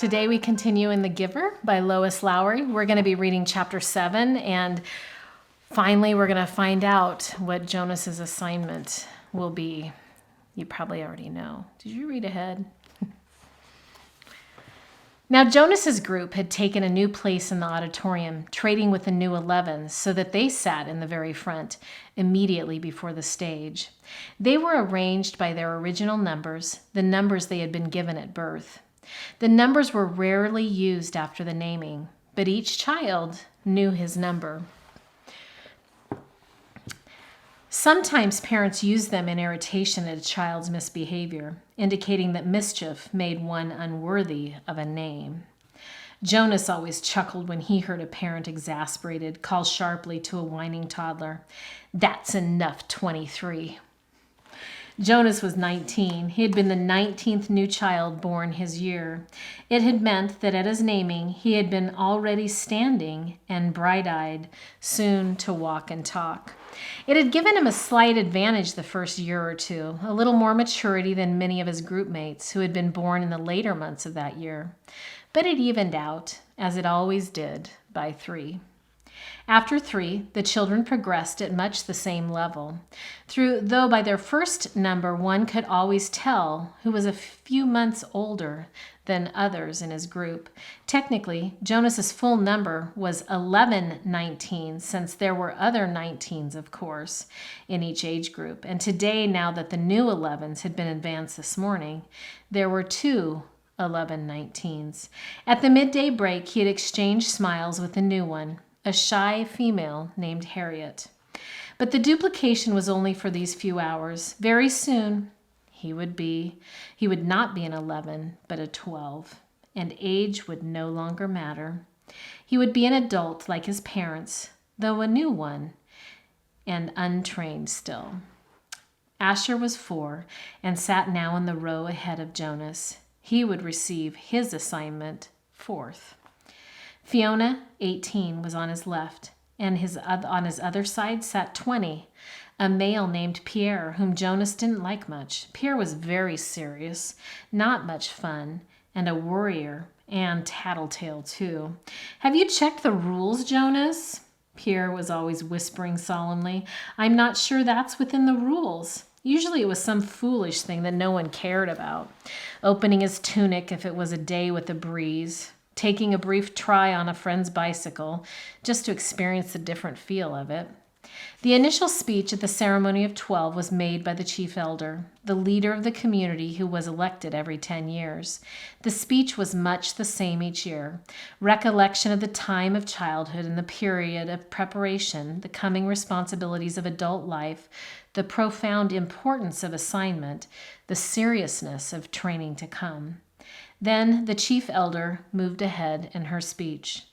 Today we continue in The Giver by Lois Lowry. We're going to be reading chapter 7, and finally we're going to find out what Jonas's assignment will be. You probably already know. Did you read ahead? Now Jonas's group had taken a new place in the auditorium, trading with the new 11s, so that they sat in the very front, immediately before the stage. They were arranged by their original numbers, the numbers they had been given at birth. The numbers were rarely used after the naming, but each child knew his number. Sometimes parents use them in irritation at a child's misbehavior, indicating that mischief made one unworthy of a name. Jonas always chuckled when he heard a parent exasperated call sharply to a whining toddler, "That's enough, 23." Jonas was 19. He had been the 19th new child born his year. It had meant that at his naming, he had been already standing and bright-eyed, soon to walk and talk. It had given him a slight advantage the first year or two, a little more maturity than many of his group mates who had been born in the later months of that year. But it evened out, as it always did, by 3. After 3, the children progressed at much the same level. Though by their first number one could always tell who was a few months older than others in his group. Technically, Jonas's full number was 1119, since there were other 19s, of course, in each age group. And today, now that the new 11s had been advanced this morning, there were 2 1119s. At the midday break, he had exchanged smiles with the new one, a shy female named Harriet. But the duplication was only for these few hours. Very soon, he would not be an 11, but a 12, and age would no longer matter. He would be an adult like his parents, though a new one, and untrained still. Asher was 4 and sat now in the row ahead of Jonas. He would receive his assignment 4th. Fiona, 18, was on his left, and on his other side sat 20, a male named Pierre, whom Jonas didn't like much. Pierre was very serious, not much fun, and a worrier, and tattletale too. "Have you checked the rules, Jonas?" Pierre was always whispering solemnly. "I'm not sure that's within the rules." Usually it was some foolish thing that no one cared about. Opening his tunic if it was a day with a breeze. Taking a brief try on a friend's bicycle, just to experience the different feel of it. The initial speech at the ceremony of 12 was made by the chief elder, the leader of the community who was elected every 10 years. The speech was much the same each year. Recollection of the time of childhood and the period of preparation, the coming responsibilities of adult life, the profound importance of assignment, the seriousness of training to come. Then the chief elder moved ahead in her speech.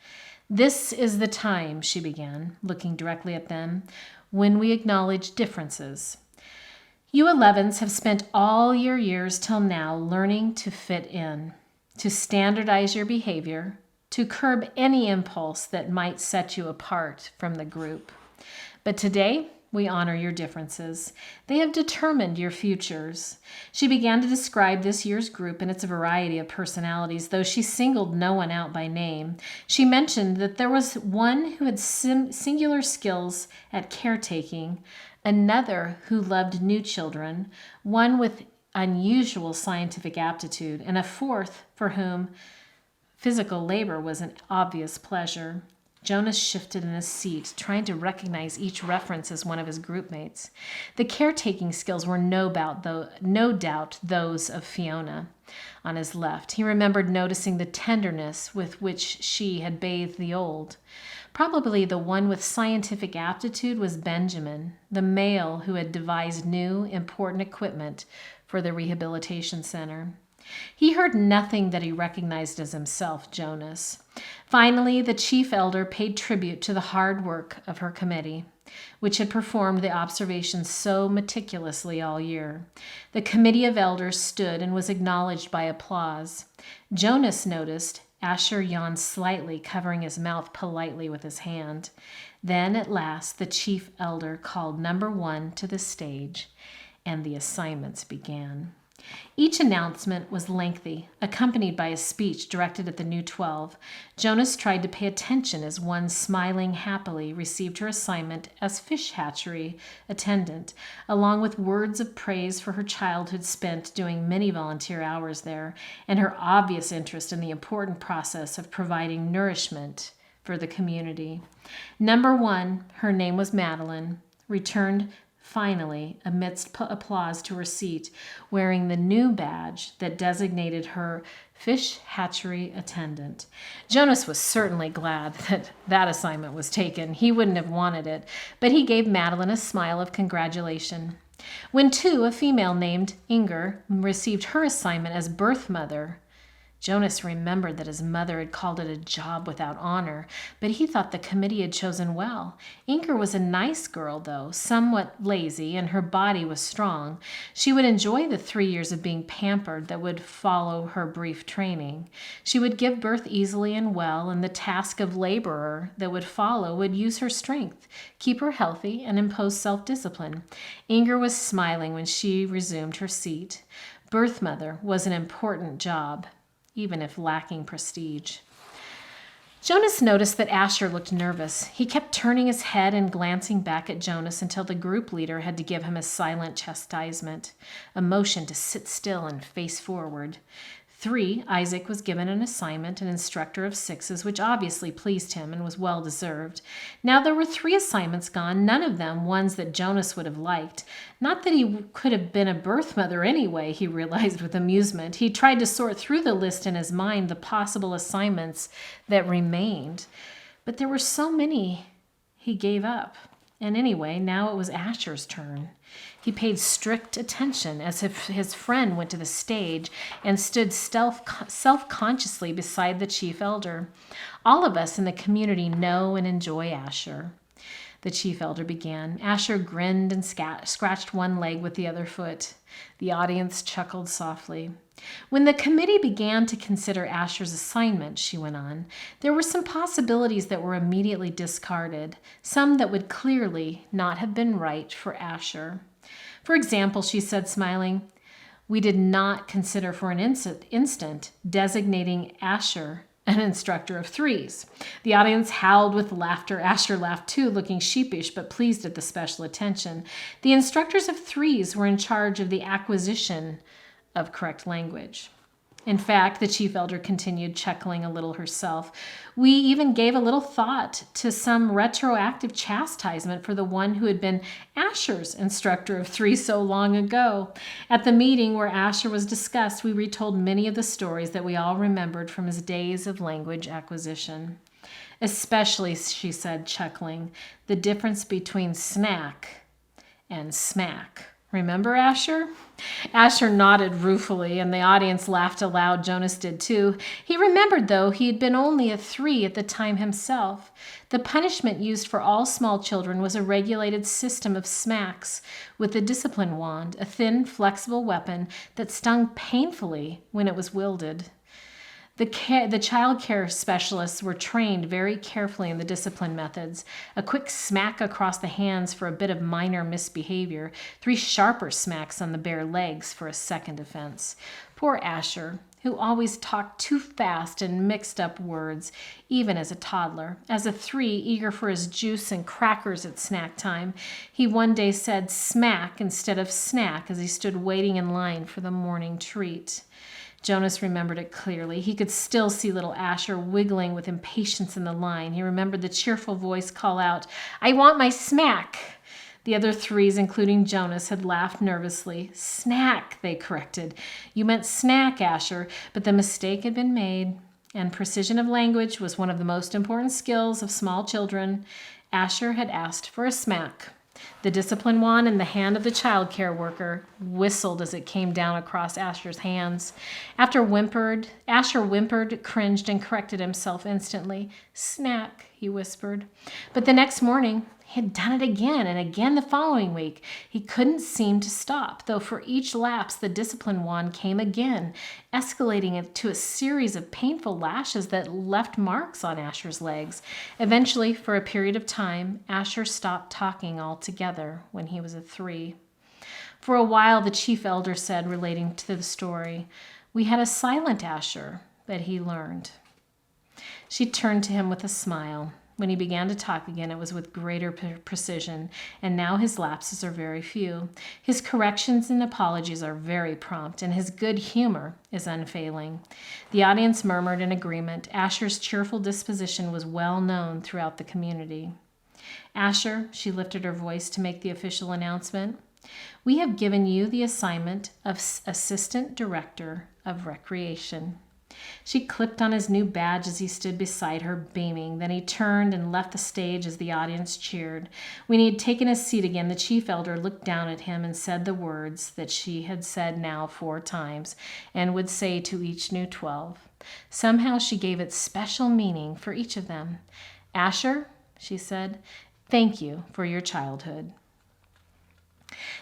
"This is the time," she began, looking directly at them, "when we acknowledge differences. You 11s have spent all your years till now learning to fit in, to standardize your behavior, to curb any impulse that might set you apart from the group. But today, we honor your differences. They have determined your futures." She began to describe this year's group and its variety of personalities, though she singled no one out by name. She mentioned that there was one who had singular skills at caretaking, another who loved new children, one with unusual scientific aptitude, and a 4th for whom physical labor was an obvious pleasure. Jonas shifted in his seat, trying to recognize each reference as one of his group mates. The caretaking skills were no doubt those of Fiona on his left. He remembered noticing the tenderness with which she had bathed the old. Probably the one with scientific aptitude was Benjamin, the male who had devised new, important equipment for the rehabilitation center. He heard nothing that he recognized as himself, Jonas. Finally, the chief elder paid tribute to the hard work of her committee, which had performed the observations so meticulously all year. The committee of elders stood and was acknowledged by applause. Jonas noticed Asher yawned slightly, covering his mouth politely with his hand. Then, at last, the chief elder called number 1 to the stage, and the assignments began. Each announcement was lengthy, accompanied by a speech directed at the new 12. Jonas tried to pay attention as one smiling happily received her assignment as fish hatchery attendant, along with words of praise for her childhood spent doing many volunteer hours there, and her obvious interest in the important process of providing nourishment for the community. Number 1, her name was Madeline, returned finally, amidst applause, to her seat, wearing the new badge that designated her fish hatchery attendant. Jonas was certainly glad that that assignment was taken. He wouldn't have wanted it, but he gave Madeline a smile of congratulation. When a female named Inger, received her assignment as birth mother, Jonas remembered that his mother had called it a job without honor, but he thought the committee had chosen well. Inger was a nice girl, though, somewhat lazy, and her body was strong. She would enjoy the 3 years of being pampered that would follow her brief training. She would give birth easily and well, and the task of laborer that would follow would use her strength, keep her healthy, and impose self-discipline. Inger was smiling when she resumed her seat. Birth mother was an important job, even if lacking prestige. Jonas noticed that Asher looked nervous. He kept turning his head and glancing back at Jonas until the group leader had to give him a silent chastisement, a motion to sit still and face forward. 3, Isaac was given an assignment, an instructor of 6s, which obviously pleased him and was well deserved. Now there were 3 assignments gone, none of them ones that Jonas would have liked. Not that he could have been a birth mother anyway, he realized with amusement. He tried to sort through the list in his mind, the possible assignments that remained. But there were so many he gave up. And anyway, now it was Asher's turn. He paid strict attention as if his friend went to the stage and stood self-consciously beside the chief elder. All of us in the community know and enjoy Asher. The chief elder began. Asher grinned and scratched one leg with the other foot. The audience chuckled softly. When the committee began to consider Asher's assignment, she went on, there were some possibilities that were immediately discarded, some that would clearly not have been right for Asher. For example, she said, smiling, we did not consider for an instant designating Asher an instructor of 3s. The audience howled with laughter. Asher laughed too, looking sheepish but pleased at the special attention. The instructors of 3s were in charge of the acquisition of correct language. In fact, the chief elder continued, chuckling a little herself, we even gave a little thought to some retroactive chastisement for the one who had been Asher's instructor of 3 so long ago. At the meeting where Asher was discussed, we retold many of the stories that we all remembered from his days of language acquisition. Especially, she said, chuckling, the difference between snack and smack. Remember Asher? Asher nodded ruefully, and the audience laughed aloud. Jonas did too. He remembered, though, he had been only a 3 at the time himself. The punishment used for all small children was a regulated system of smacks with a discipline wand, a thin, flexible weapon that stung painfully when it was wielded. The child care specialists were trained very carefully in the discipline methods. A quick smack across the hands for a bit of minor misbehavior, 3 sharper smacks on the bare legs for a second offense. Poor Asher, who always talked too fast and mixed up words, even as a toddler. As a 3, eager for his juice and crackers at snack time, he one day said smack instead of snack as he stood waiting in line for the morning treat. Jonas remembered it clearly. He could still see little Asher wiggling with impatience in the line. He remembered the cheerful voice call out, I want my smack. The other 3s, including Jonas, had laughed nervously. Snack, they corrected. You meant snack, Asher, but the mistake had been made, and precision of language was one of the most important skills of small children. Asher had asked for a smack. The discipline wand in the hand of the child care worker whistled as it came down across Asher's hands. Asher whimpered, cringed, and corrected himself instantly. Snack, he whispered. But the next morning, he had done it again and again the following week. He couldn't seem to stop, though for each lapse the discipline wand came again, escalating it to a series of painful lashes that left marks on Asher's legs. Eventually, for a period of time, Asher stopped talking altogether when he was a 3. For a while, the chief elder said, relating to the story, "We had a silent Asher, but he learned." She turned to him with a smile. When he began to talk again, it was with greater precision, and now his lapses are very few. His corrections and apologies are very prompt, and his good humor is unfailing. The audience murmured in agreement. Asher's cheerful disposition was well known throughout the community. "Asher," she lifted her voice to make the official announcement, "we have given you the assignment of Assistant Director of Recreation." She clicked on his new badge as he stood beside her, beaming. Then he turned and left the stage as the audience cheered. When he had taken his seat again, the chief elder looked down at him and said the words that she had said now 4 times and would say to each new 12. Somehow she gave it special meaning for each of them. "Asher," she said, "thank you for your childhood."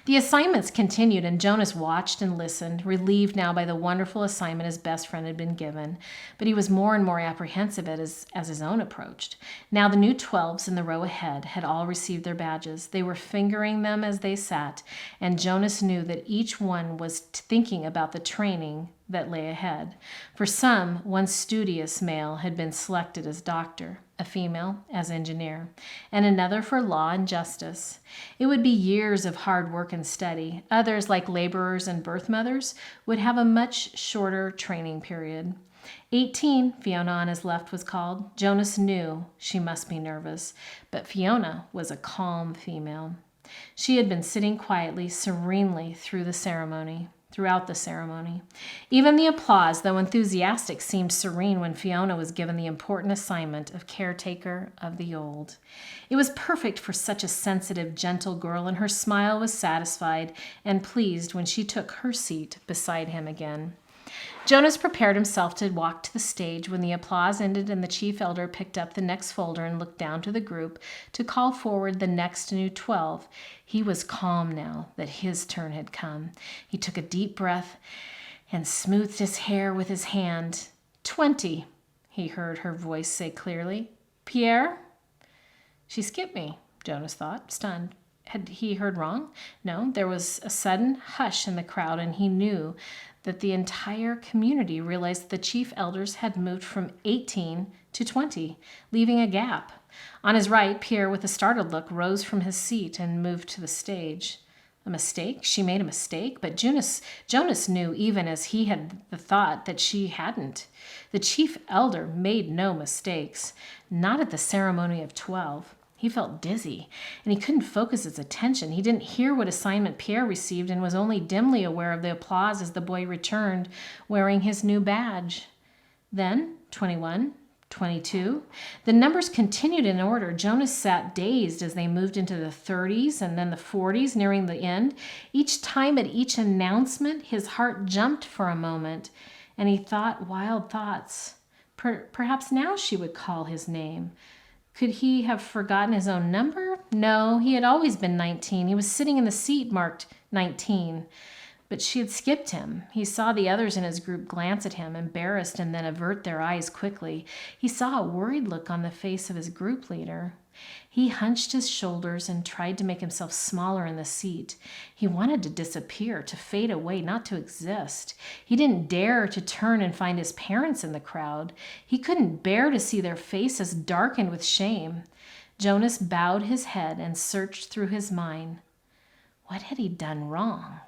The assignments continued, and Jonas watched and listened, relieved now by the wonderful assignment his best friend had been given. But he was more and more apprehensive as his own approached. Now the new 12s in the row ahead had all received their badges. They were fingering them as they sat, and Jonas knew that each one was thinking about the training that lay ahead. For some, one studious male had been selected as doctor, a female as engineer, and another for law and justice. It would be years of hard work and study. Others, like laborers and birth mothers, would have a much shorter training period. 18, Fiona on his left was called. Jonas knew she must be nervous, but Fiona was a calm female. She had been sitting quietly, serenely throughout the ceremony. Even the applause, though enthusiastic, seemed serene when Fiona was given the important assignment of caretaker of the old. It was perfect for such a sensitive, gentle girl, and her smile was satisfied and pleased when she took her seat beside him again. Jonas prepared himself to walk to the stage when the applause ended and the chief elder picked up the next folder and looked down to the group to call forward the next new 12. He was calm now that his turn had come. He took a deep breath and smoothed his hair with his hand. 20, he heard her voice say clearly. "Pierre?" She skipped me, Jonas thought, stunned. Had he heard wrong? No, there was a sudden hush in the crowd, and he knew that the entire community realized that the chief elders had moved from 18 to 20, leaving a gap. On his right, Pierre, with a startled look, rose from his seat and moved to the stage. A mistake? She made a mistake? But Jonas knew, even as he had the thought, that she hadn't. The chief elder made no mistakes, not at the ceremony of 12. He felt dizzy, and he couldn't focus his attention. He didn't hear what assignment Pierre received and was only dimly aware of the applause as the boy returned, wearing his new badge. Then, 21, 22. The numbers continued in order. Jonas sat dazed as they moved into the 30s and then the 40s, nearing the end. Each time at each announcement, his heart jumped for a moment, and he thought wild thoughts. Perhaps now she would call his name. Could he have forgotten his own number? No, he had always been 19. He was sitting in the seat marked 19. But she had skipped him. He saw the others in his group glance at him, embarrassed, and then avert their eyes quickly. He saw a worried look on the face of his group leader. He hunched his shoulders and tried to make himself smaller in the seat. He wanted to disappear, to fade away, not to exist. He didn't dare to turn and find his parents in the crowd. He couldn't bear to see their faces darkened with shame. Jonas bowed his head and searched through his mind. What had he done wrong?